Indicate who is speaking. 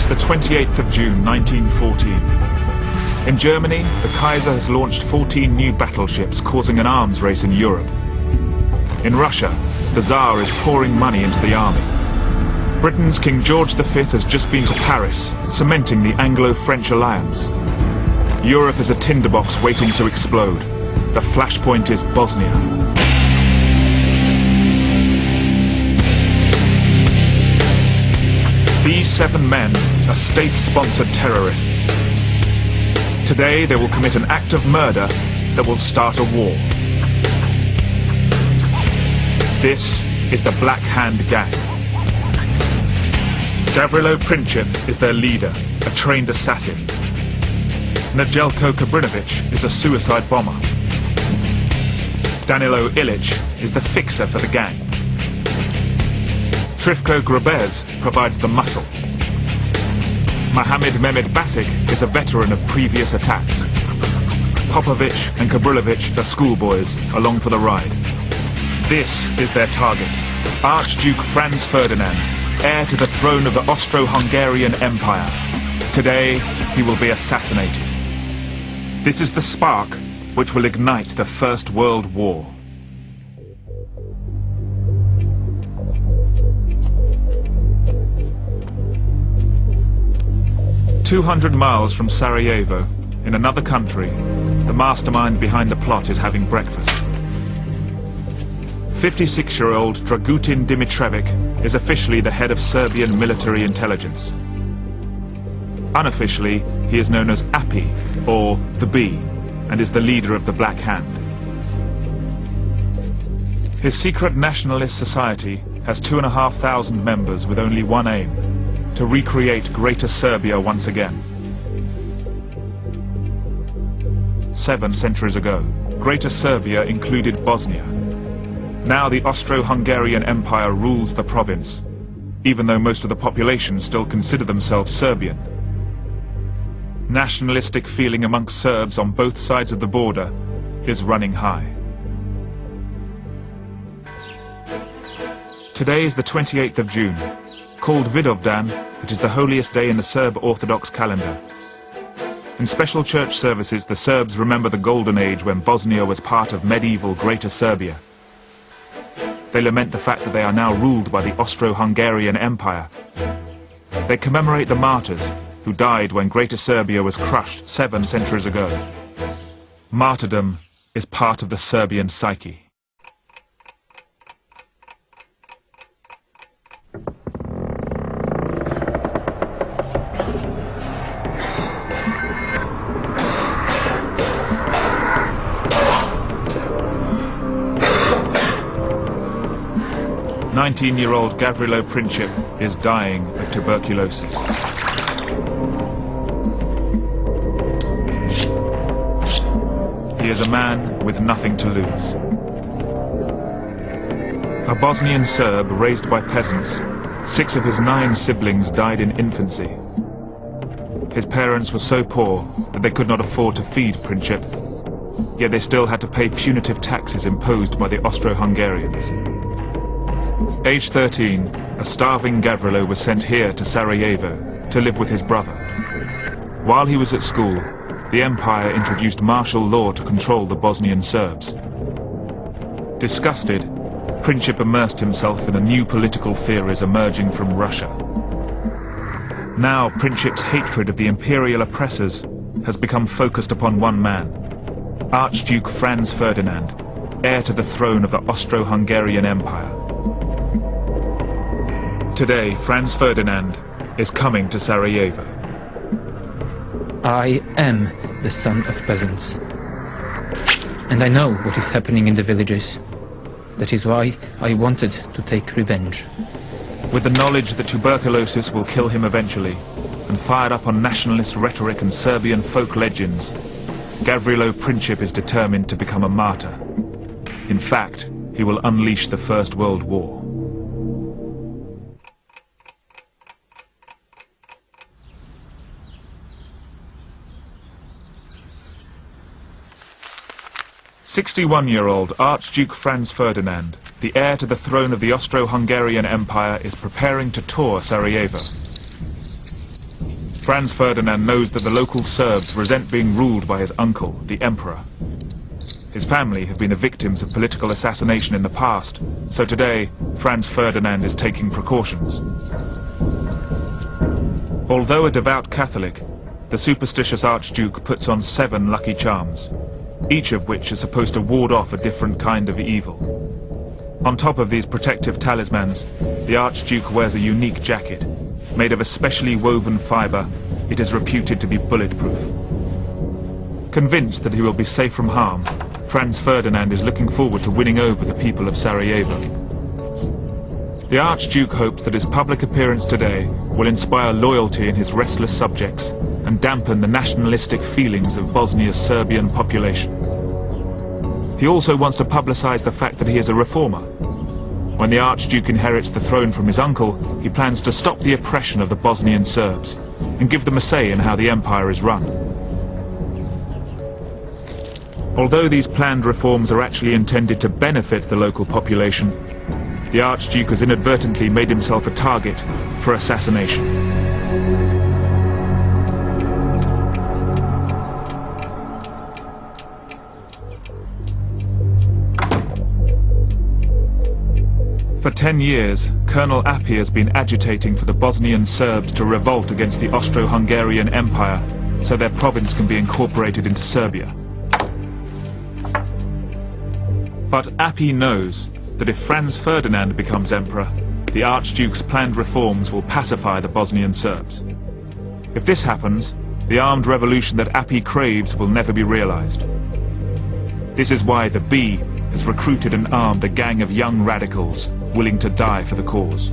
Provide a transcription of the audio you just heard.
Speaker 1: the 28th of June 1914. In Germany, the Kaiser has launched 14 new battleships, causing an arms race in Europe. In Russia, the Tsar is pouring money into the army. Britain's King George V has just been to Paris, cementing the Anglo-French alliance. Europe is a tinderbox waiting to explode. The flashpoint is Bosnia. These 7 men are state-sponsored terrorists. Today they will commit an act of murder that will start a war. This is the Black Hand Gang. Gavrilo Princip is their leader, a trained assassin. Nedeljko Kabrinovic is a suicide bomber. Danilo Ilic is the fixer for the gang. Trifko Grabez provides the muscle. Mohamed Mehmed Basik is a veteran of previous attacks. Popovic and Kabrilovic are schoolboys along for the ride. This is their target, Archduke Franz Ferdinand, heir to the throne of the Austro-Hungarian Empire. Today, he will be assassinated. This is the spark which will ignite the First World War. "200 miles from Sarajevo, in another country, the mastermind behind the plot is having breakfast. 56-year-old Dragutin Dimitrovic is officially the head of Serbian military intelligence. Unofficially, he is known as API, or the Bee, and is the leader of the Black Hand. His secret nationalist society has 2,500 members with only one aim: to recreate Greater Serbia once again. 7 centuries ago, Greater Serbia included Bosnia. Now the Austro-Hungarian Empire rules the province, even though most of the population still consider themselves Serbian. Nationalistic feeling amongst Serbs on both sides of the border is running high. Today is the 28th of June. Called Vidovdan, it is the holiest day in the Serb Orthodox calendar. In special church services, the Serbs remember the golden age when Bosnia was part of medieval Greater Serbia. They lament the fact that they are now ruled by the Austro-Hungarian Empire. They commemorate the martyrs who died when Greater Serbia was crushed 7 centuries ago. Martyrdom is part of the Serbian psyche. "19-year-old Gavrilo Princip is dying of tuberculosis. He is a man with nothing to lose. A Bosnian Serb raised by peasants, 6 of his 9 siblings died in infancy. His parents were so poor that they could not afford to feed Princip, yet they still had to pay punitive taxes imposed by the Austro-Hungarians. Age 13, a starving Gavrilo was sent here to Sarajevo to live with his brother. While he was at school, the Empire introduced martial law to control the Bosnian Serbs. Disgusted, Princip immersed himself in the new political theories emerging from Russia. Now Princip's hatred of the imperial oppressors has become focused upon one man, Archduke Franz Ferdinand, heir to the throne of the Austro-Hungarian Empire. Today, Franz Ferdinand is coming to Sarajevo.
Speaker 2: I am the son of peasants. And I know what is happening in the villages. That is why I wanted to take revenge.
Speaker 1: With the knowledge that tuberculosis will kill him eventually, and fired up on nationalist rhetoric and Serbian folk legends, Gavrilo Princip is determined to become a martyr. In fact, he will unleash the First World War. "61-year-old Archduke Franz Ferdinand, the heir to the throne of the Austro-Hungarian Empire, is preparing to tour Sarajevo. Franz Ferdinand knows that the local Serbs resent being ruled by his uncle, the emperor. His family have been the victims of political assassination in the past, so today, Franz Ferdinand is taking precautions. Although a devout Catholic, the superstitious Archduke puts on 7 lucky charms, each of which is supposed to ward off a different kind of evil. On top of these protective talismans, the Archduke wears a unique jacket. Made of a specially woven fibre, it is reputed to be bulletproof. Convinced that he will be safe from harm, Franz Ferdinand is looking forward to winning over the people of Sarajevo. The Archduke hopes that his public appearance today will inspire loyalty in his restless subjects and dampen the nationalistic feelings of Bosnia's Serbian population. He also wants to publicize the fact that he is a reformer. When the Archduke inherits the throne from his uncle, he plans to stop the oppression of the Bosnian Serbs and give them a say in how the empire is run. Although these planned reforms are actually intended to benefit the local population, the Archduke has inadvertently made himself a target for assassination. For 10 years, Colonel Appy has been agitating for the Bosnian Serbs to revolt against the Austro-Hungarian Empire so their province can be incorporated into Serbia. But Appy knows that if Franz Ferdinand becomes emperor, the Archduke's planned reforms will pacify the Bosnian Serbs. If this happens, the armed revolution that Appy craves will never be realized. This is why the Bee has recruited and armed a gang of young radicals willing to die for the cause.